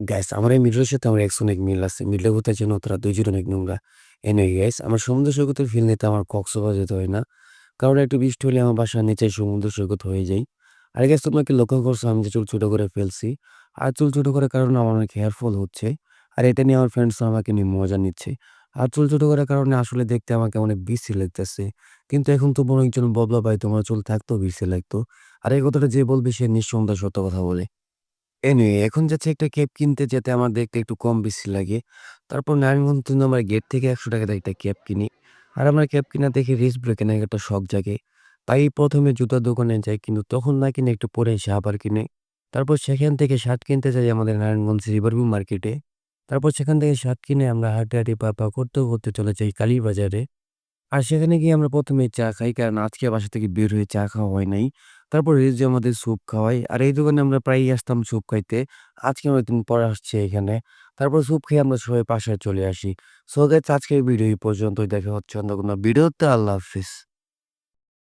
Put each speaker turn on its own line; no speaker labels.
Guys আমার এই মিডলের সাথে আমার এক্স অনেক মিল আছে। মিডলে কোথায় যেন তারা ২ জন অনেক নোংরা। এনিওয়ে গাইস আমার সমুদ্র সৈকতের ফিল নিতে আমার কক্সবাজার যেতে হয় না। কারণ একটু বৃষ্টি হলে আমার বাসার নিচেই সমুদ্র সৈকত হয়ে যায়। আর গাইস তোমরা কি লক্ষ্য করছো আমি যে চুল ছোট করে ফেলছি? আর চুল ছোট করার কারণে আমার অনেক হেয়ার ফল হচ্ছে। আর এটা নিয়ে আমার ফ্রেন্ডসরা আমাকে নিয়ে মজা নিচ্ছে। আর চুল ছোট করার কারণে আসলে দেখতে আমাকে অনেক বিশ্রী লাগতেছে। কিন্তু এখন তো মনে একজন বলবা ভাই তোমার চুল থাকতেও বিশ্রী লাগতো। আর এই কথাটা যে বলবে সে নিঃসন্দেহে সত্য কথা বলে। এনিওয়ে এখন যাচ্ছি একটা ক্যাব কিনতে যাতে আমার দেখতে একটু কম বেশি লাগে। তারপর নারায়ণগঞ্জ থেকে আমার গেট থেকে ৳১০০ দিয়ে একটা ক্যাব কিনি। আর আমার ক্যাব কিনা দেখে রিস্ক ব্রেকে নাকি একটা শখ জাগে। তাই ১ম এ জুতার দোকানে যাই কিন্তু তখন না কিনে একটু পরে এসে আবার কিনি। তারপর সেখান থেকে শার্ট কিনতে যাই আমাদের নারায়ণগঞ্জ রিভারভিউ মার্কেটে। তারপর সেখান থেকে শার্ট কিনে আমরা হাঁটাহাঁটি পা করতে চলে যাই কালীবাজারে। আর সেখানে গিয়ে আমরা ১ম এই চা খাই। কারণ আজকে বাসা থেকে বের হয়ে চা খাওয়া হয় নাই। তারপর রিজু আমাদের স্যুপ খাওয়ায়। আর এই দোকানে আমরা প্রায়ই আসতাম স্যুপ খাইতে। আজকে অনেকদিন পর আসছি এখানে। তারপর স্যুপ খেয়ে আমরা সবাই বাসায় চলে আসি। সো গাইস আজকের ভিডিও এই পর্যন্তই। দেখা হচ্ছে অন্য কোনো ভিডিওতে। আল্লাহ হাফিজ।